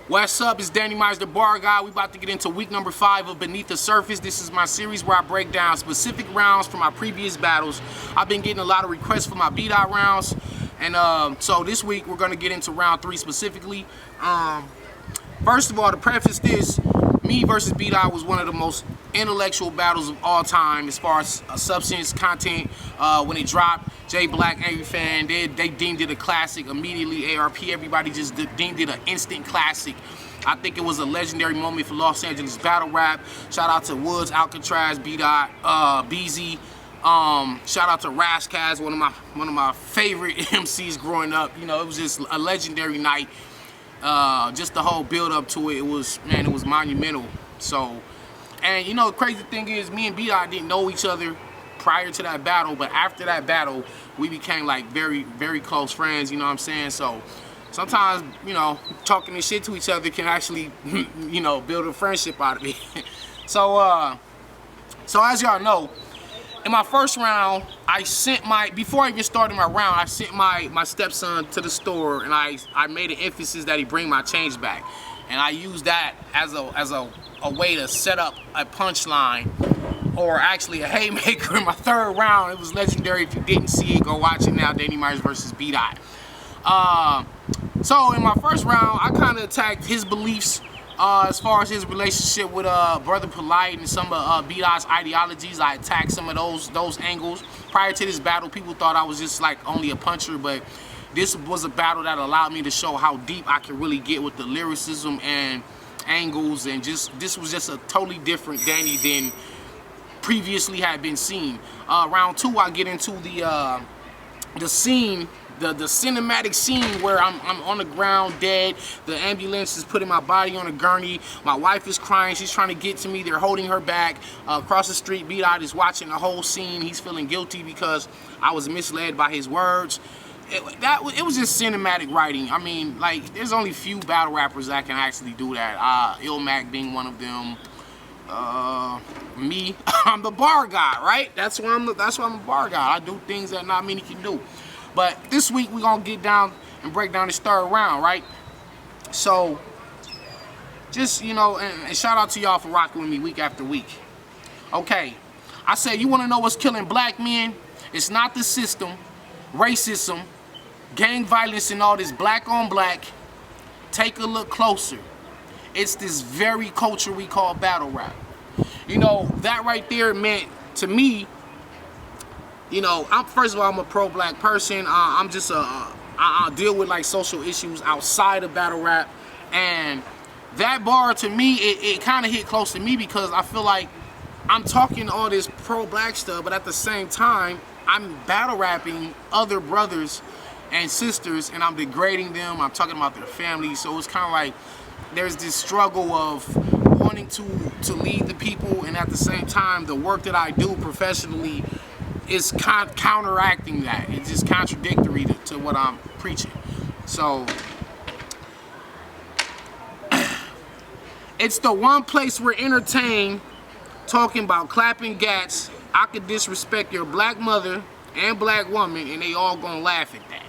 What's up? It's Danny Myers, the bar guy. We about to get into week number 5 of Beneath the Surface. This is my series where I break down specific rounds from my previous battles. I've been getting a lot of requests for my beat-out rounds, and so this week we're going to get into round 3 specifically. First of all, to preface this, me versus beat-out was one of the most intellectual battles of all time as far as substance content. When it dropped, J Black, Angry Fan, they deemed it a classic immediately. ARP, everybody just deemed it an instant classic. I think it was a legendary moment for Los Angeles battle rap. Shout out to Woods, Alcatraz, B-Dot, BZ. Shout out to Raskaz, one of my favorite MCs growing up. You know, it was just a legendary night. Just the whole build up to it, it was monumental. So, and you know, the crazy thing is, me and B-Dot didn't know each other prior to that battle, but after that battle, we became like very, very close friends, you know what I'm saying? So sometimes, you know, talking this shit to each other can actually, you know, build a friendship out of it. So as y'all know, in my first round, before I even started my round, I sent my stepson to the store, and I made an emphasis that he bring my change back. And I used that as a way to set up a punchline, or actually a haymaker in my third round. It was legendary. If you didn't see it, go watch it now. Danny Myers versus B-Dot. So in my first round, I kind of attacked his beliefs as far as his relationship with Brother Polite and some of B-Dot's ideologies. I attacked some of those angles. Prior to this battle, people thought I was just like only a puncher, but this was a battle that allowed me to show how deep I can really get with the lyricism and angles, and this was just a totally different Danny than previously had been seen. Round 2, I get into the scene, the cinematic scene where I'm on the ground dead. The ambulance is putting my body on a gurney. My wife is crying. She's trying to get to me. They're holding her back. Across the street, B-Dot is watching the whole scene. He's feeling guilty because I was misled by his words. It was just cinematic writing. I mean, like, there's only few battle rappers that can actually do that. Ilmac being one of them. Me, I'm the bar guy, right? That's why I'm a bar guy. I do things that not many can do. But this week we're gonna get down and break down this third round, right? So just, you know, and shout out to y'all for rocking with me week after week. Okay, I said, you want to know what's killing black men? It's not the system, racism, gang violence, and all this black on black. Take a look closer. It's this very culture we call battle rap. You know, that right there meant to me, you know, first of all, I'm a pro-black person. I'm just I deal with like social issues outside of battle rap, and that bar to me, it kind of hit close to me because I feel like I'm talking all this pro-black stuff, but at the same time, I'm battle rapping other brothers and sisters, and I'm degrading them. I'm talking about their families, so it's kind of like there's this struggle of wanting to lead the people, and at the same time, the work that I do professionally is counteracting that. It's just contradictory to what I'm preaching. So it's the one place we're entertained, talking about clapping gats. I could disrespect your black mother and black woman, and they all gonna laugh at that.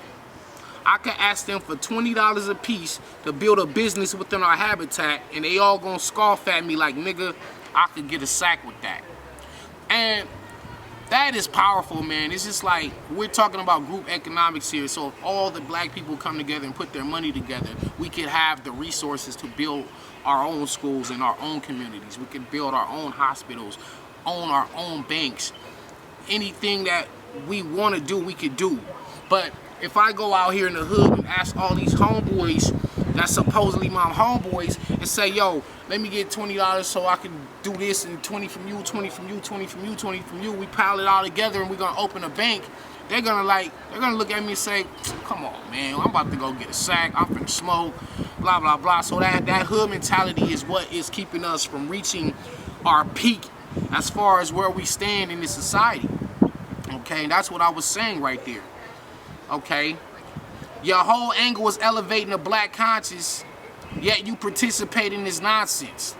I could ask them for $20 a piece to build a business within our habitat, and they all gonna scoff at me like, nigga, I could get a sack with that. And that is powerful, man. It's just like, we're talking about group economics here. So if all the black people come together and put their money together, we could have the resources to build our own schools and our own communities. We could build our own hospitals, own our own banks. Anything that we want to do, we could do. But if I go out here in the hood and ask all these homeboys that's supposedly my homeboys and say, yo, let me get $20 so I can do this, and 20 from you, 20 from you, 20 from you, 20 from you, we pile it all together and we're gonna open a bank, they're gonna look at me and say, come on, man, I'm about to go get a sack, I'm finna smoke, blah, blah, blah. So that hood mentality is what is keeping us from reaching our peak as far as where we stand in this society. Okay, that's what I was saying right there. Okay, your whole angle is elevating the black conscience, yet you participate in this nonsense.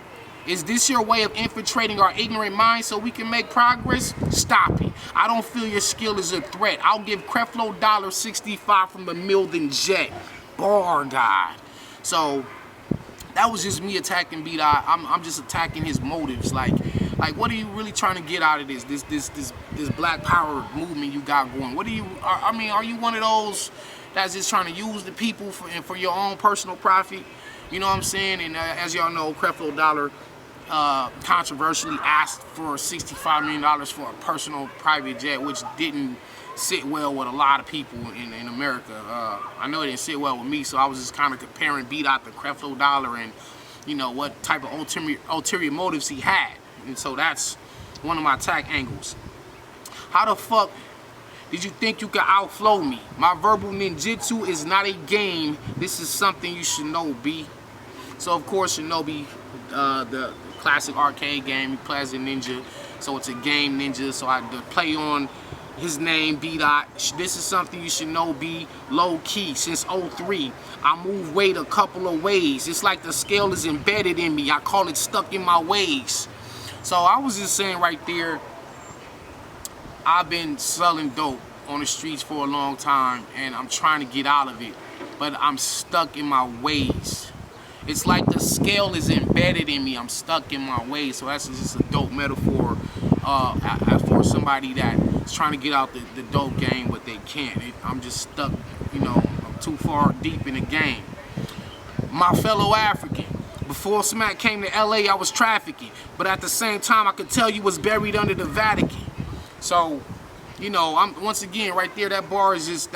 Is this your way of infiltrating our ignorant minds so we can make progress? Stop it. I don't feel your skill is a threat. I'll give Creflo $1.65 from the Milden Jet. Bar guy. So that was just me attacking B-Dot. I'm just attacking his motives. Like what are you really trying to get out of this Black Power movement you got going? What do you? I mean, are you one of those that's just trying to use the people for your own personal profit? You know what I'm saying? And as y'all know, Creflo Dollar controversially asked for $65 million for a personal private jet, which didn't sit well with a lot of people in America. I know it didn't sit well with me, so I was just kind of comparing B-Dot to Creflo Dollar and, you know, what type of ulterior motives he had. And so that's one of my attack angles. How the fuck did you think you could outflow me? My verbal ninjutsu is not a game. This is something you should know, B. So of course, Shinobi, the classic arcade game, he plays a ninja. So it's a game ninja. So I play on his name, B-Dot. This is something you should know, B. Low key. Since 03, I move weight a couple of ways. It's like the scale is embedded in me. I call it stuck in my ways. So I was just saying right there, I've been selling dope on the streets for a long time, and I'm trying to get out of it, but I'm stuck in my ways. It's like the scale is embedded in me. I'm stuck in my ways. So that's just a dope metaphor for somebody that's trying to get out the dope game, but they can't. I'm just stuck, you know, I'm too far deep in the game. My fellow African, before Smack came to LA, I was trafficking, but at the same time, I could tell you was buried under the Vatican. So, you know, once again, right there, that bar is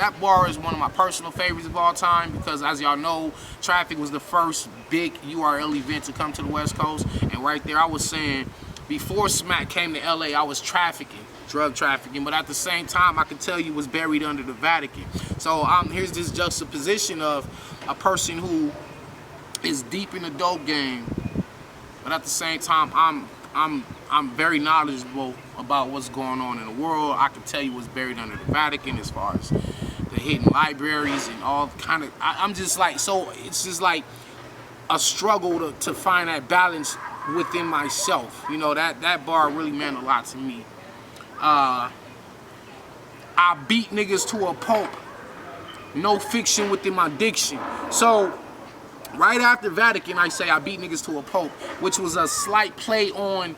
one of my personal favorites of all time, because as y'all know, Traffic was the first big URL event to come to the West Coast. And right there, I was saying, before Smack came to LA, I was trafficking, drug trafficking, but at the same time, I could tell you was buried under the Vatican. So here's this juxtaposition of a person who is deep in the dope game, but at the same time, I'm very knowledgeable about what's going on in the world. I can tell you what's buried under the Vatican as far as the hidden libraries and all kind of. I'm just like, so it's just like a struggle to find that balance within myself. You know, that bar really meant a lot to me. I beat niggas to a pulp. No fiction within my diction. So right after Vatican, I say I beat niggas to a pulp, which was a slight play on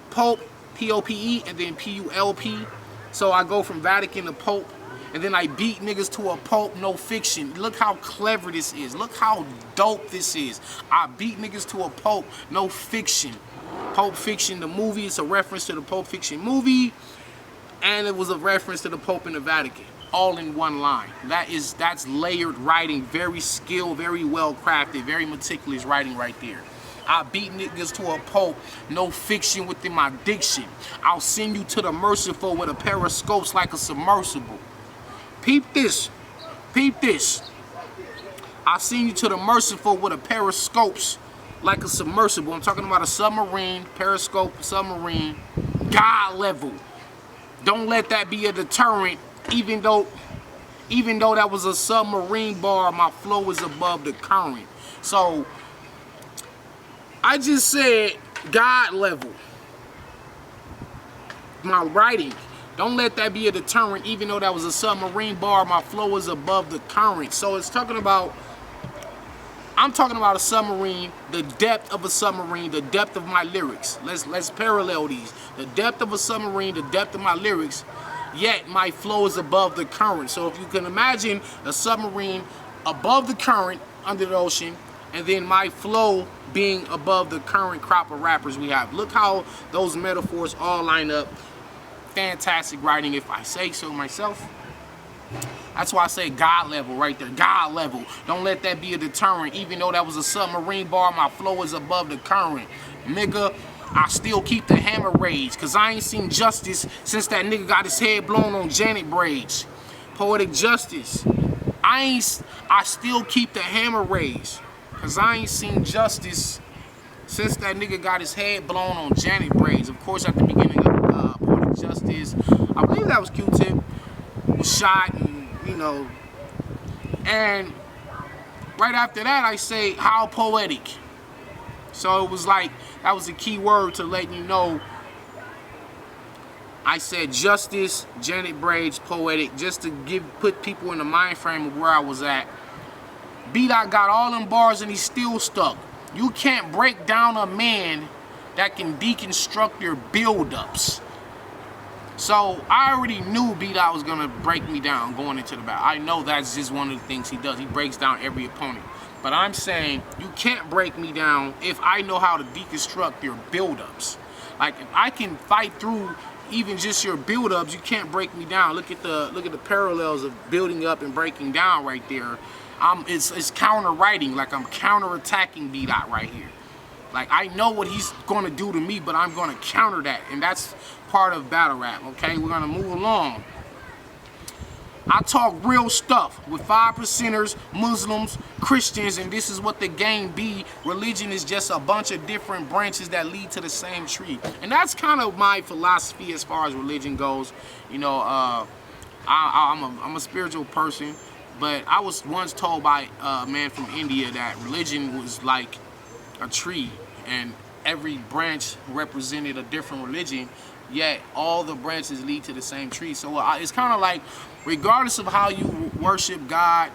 Pope, P-O-P-E, and then P-U-L-P. So I go from Vatican to Pope, and then I beat niggas to a pulp, no fiction. Look how clever this is. Look how dope this is. I beat niggas to a pulp, no fiction. Pulp Fiction, the movie, it's a reference to the Pulp Fiction movie, and it was a reference to the Pope in the Vatican. All in one line. That's layered writing, very skilled, very well crafted, very meticulous writing right there. I beat niggas to a pulp, no fiction within my diction. I'll send you to the merciful with a pair of scopes like a submersible. Peep this, peep this. I'll send you to the merciful with a pair of scopes like a submersible. I'm talking about a submarine, periscope, submarine, God level. Don't let that be a deterrent. Even though that was a submarine bar, my flow is above the current. So I just said God level. My writing, don't let that be a deterrent. Even though that was a submarine bar, my flow is above the current. So it's talking about, I'm talking about a submarine, the depth of a submarine, the depth of my lyrics. Let's parallel these. The depth of a submarine, the depth of my lyrics. Yet my flow is above the current. So if you can imagine a submarine above the current under the ocean, and then my flow being above the current crop of rappers we have. Look how those metaphors all line up. Fantastic writing, if I say so myself. That's why I say God level right there. God level. Don't let that be a deterrent. Even though that was a submarine bar, my flow is above the current. Nigga, I still keep the hammer raised, cause I ain't seen justice since that nigga got his head blown on Janet braids. Poetic justice. I still keep the hammer raised, cause I ain't seen justice since that nigga got his head blown on Janet braids. Of course, at the beginning of Poetic Justice, I believe that was Q-Tip, was shot, and you know, and right after that, I say how poetic. So it was like, that was a key word to let you know. I said justice, Janet braids, poetic, just to put people in the mind frame of where I was at. B-Dot got all them bars and he's still stuck. You can't break down a man that can deconstruct your build-ups. So I already knew B-Dot was gonna break me down going into the battle. I know that's just one of the things he does. He breaks down every opponent. But I'm saying you can't break me down if I know how to deconstruct your build-ups. Like if I can fight through even just your build-ups, you can't break me down. Look at the parallels of building up and breaking down right there. It's counter-writing, like I'm counter-attacking B-Dot right here. Like I know what he's gonna do to me, but I'm gonna counter that, and that's part of battle rap. Okay, we're gonna move along. I talk real stuff with 5%ers, Muslims, Christians, and this is what the game be. Religion is just a bunch of different branches that lead to the same tree. And that's kind of my philosophy as far as religion goes. You know, I'm a spiritual person, but I was once told by a man from India that religion was like a tree, and every branch represented a different religion, yet all the branches lead to the same tree. So it's kind of like, regardless of how you worship God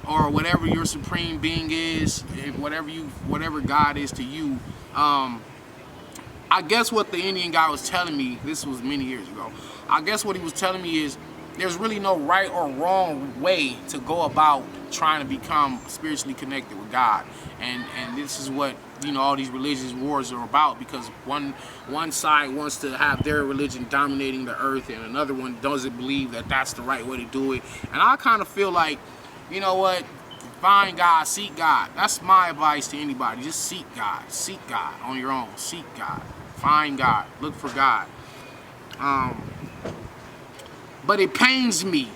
or whatever your supreme being is, whatever God is to you, I guess what the Indian guy was telling me, this was many years ago, I guess what he was telling me is there's really no right or wrong way to go about trying to become spiritually connected with God. And this is what, you know, all these religious wars are about, because one side wants to have their religion dominating the earth and another one doesn't believe that that's the right way to do it. And I kind of feel like, you know what, find God, seek God. That's my advice to anybody. Just seek God on your own. Seek God, find God, look for God. But it pains me.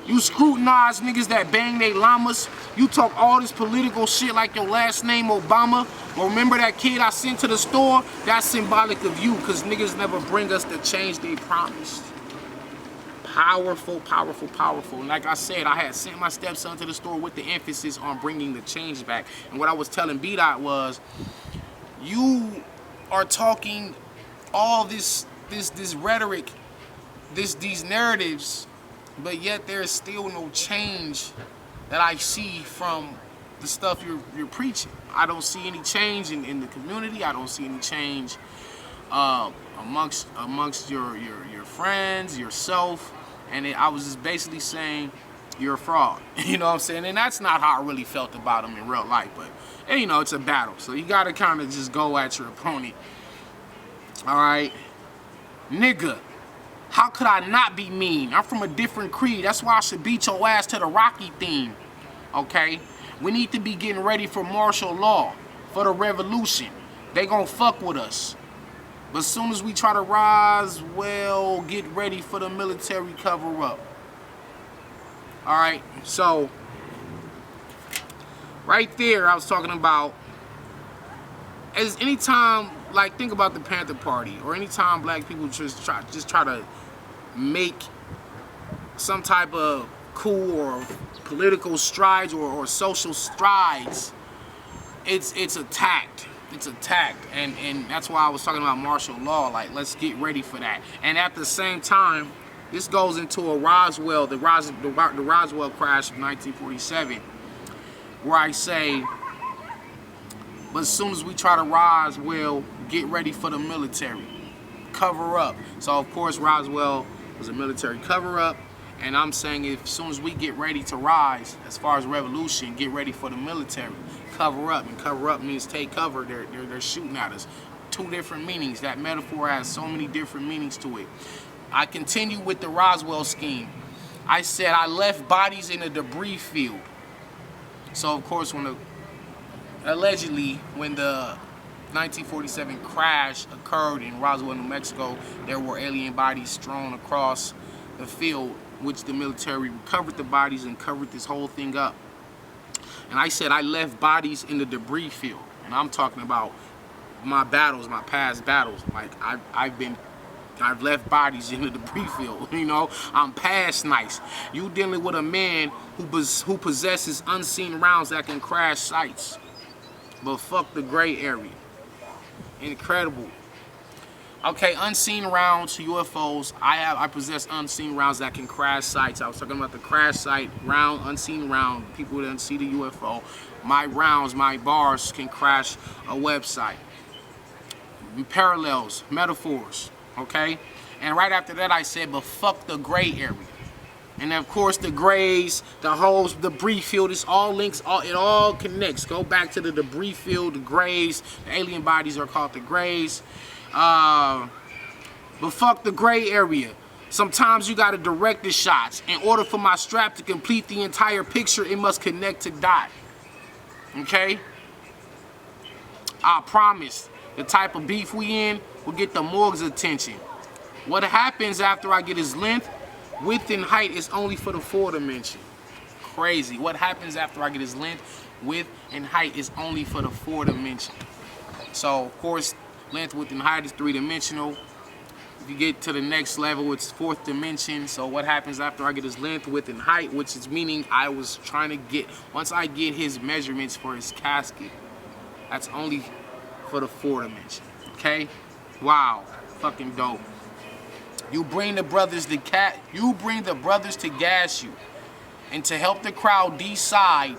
You scrutinize niggas that bang they llamas. You talk all this political shit like your last name Obama. But remember that kid I sent to the store? That's symbolic of you, because niggas never bring us the change they promised. Powerful, powerful, powerful. And like I said, I had sent my stepson to the store with the emphasis on bringing the change back. And what I was telling B-Dot was, you are talking all this rhetoric, these narratives, but yet there's still no change that I see from the stuff you're preaching. I don't see any change in the community. I don't see any change amongst your friends, yourself, and I was just basically saying you're a fraud. You know what I'm saying? And that's not how I really felt about him in real life, but and, you know, it's a battle, so you gotta kind of just go at your opponent. All right, nigga. How could I not be mean? I'm from a different creed. That's why I should beat your ass to the Rocky theme. Okay? We need to be getting ready for martial law, for the revolution. They gonna fuck with us. But as soon as we try to rise, well, get ready for the military cover-up. Alright? So, right there, I was talking about, as anytime, like, think about the Panther Party, or anytime black people just try to make some type of cool or political strides or social strides, it's attacked. It's attacked, and that's why I was talking about martial law. Like, let's get ready for that. And at the same time, this goes into the Roswell crash of 1947, where I say, but as soon as we try to rise, well, get ready for the military cover up. So of course Roswell was a military cover up, and I'm saying as soon as we get ready to rise, as far as revolution, get ready for the military cover up. And cover up means take cover. They're shooting at us. Two different meanings. That metaphor has so many different meanings to it. I continue with the Roswell scheme. I said I left bodies in a debris field. So of course allegedly when the 1947 crash occurred in Roswell, New Mexico, there were alien bodies strewn across the field, which the military recovered the bodies and covered this whole thing up. And I said I left bodies in the debris field. And I'm talking about my battles, my past battles. Like I've left bodies in the debris field, you know. I'm past nice. You dealing with a man who possesses unseen rounds that can crash sites. But fuck the gray area. Incredible. Okay, unseen rounds, UFOs. I possess unseen rounds that can crash sites. I was talking about the crash site round, unseen round. People didn't see the UFO. my rounds, my bars can crash a website. Parallels, metaphors, okay? And right after that I said, but fuck the gray area. And of course the grays, the holes, the debris field, it's all links, it all connects. Go back to the debris field, the grays, the alien bodies are called the grays. But fuck the gray area. Sometimes you gotta direct the shots. In order for my strap to complete the entire picture, it must connect to dot. Okay? I promise, the type of beef we in will get the morgue's attention. What happens after I get his length, width, and height is only for the 4 dimension. Crazy. What happens after I get his length, width, and height is only for the 4 dimension. So, of course, length, width, and height is 3-dimensional. If you get to the next level, it's 4th dimension. So what happens after I get his length, width, and height, which is meaning I was trying to get, once I get his measurements for his casket, that's only for the 4 dimension. Okay? Wow. Fucking dope. You bring the brothers to gas you, and to help the crowd decide.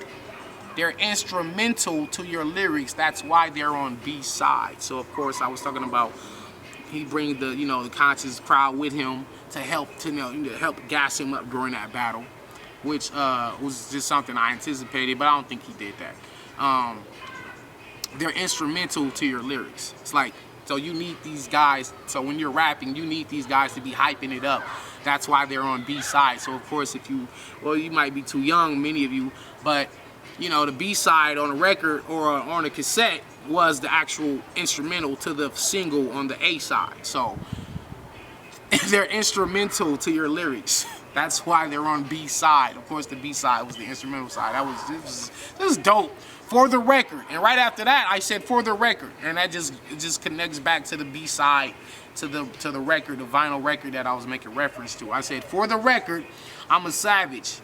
They're instrumental to your lyrics. That's why they're on B side. So of course I was talking about he bring the the conscious crowd with him to help help gas him up during that battle, which was just something I anticipated, but I don't think he did that. They're instrumental to your lyrics. It's like, so you need these guys, so when you're rapping, you need these guys to be hyping it up. That's why they're on B-side. So of course, if you, well, you might be too young, many of you, but the B-side on a record or on a cassette was the actual instrumental to the single on the A-side. So they're instrumental to your lyrics. That's why they're on B-side. Of course, the B-side was the instrumental side. This is dope. For the record. And right after that, I said for the record. And that just connects back to the B-side, to the record, the vinyl record that I was making reference to. I said, for the record, I'm a savage.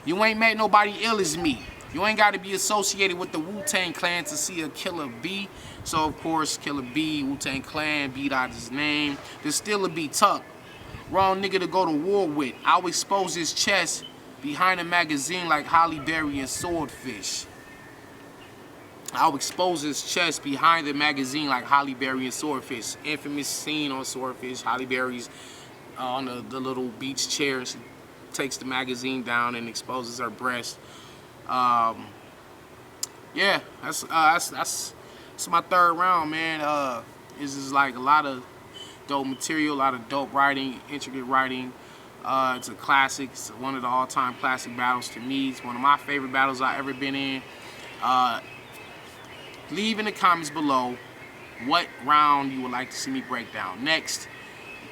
You ain't met nobody ill as me. You ain't got to be associated with the Wu-Tang Clan to see a Killer B. So, of course, Killer B, Wu-Tang Clan, B-Dot his name. There's still a B-Tuck. Wrong nigga to go to war with. I'll expose his chest behind a magazine like Halle Berry and Swordfish. I'll expose his chest behind the magazine like Halle Berry and Swordfish. Infamous scene on Swordfish. Halle Berry's on the little beach chair. She takes the magazine down and exposes her breast. Yeah, that's my 3rd round, man. This is like a lot of dope material, a lot of dope writing, intricate writing. It's a classic. It's one of the all-time classic battles to me. It's one of my favorite battles I've ever been in. Leave in the comments below what round you would like to see me break down next.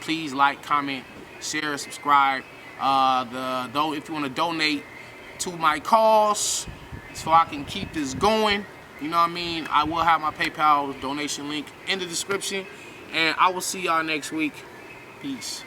Please like, comment, share, subscribe. If you want to donate to my cause so I can keep this going, you know what I mean, I will have my PayPal donation link in the description. And I will see y'all next week. Peace.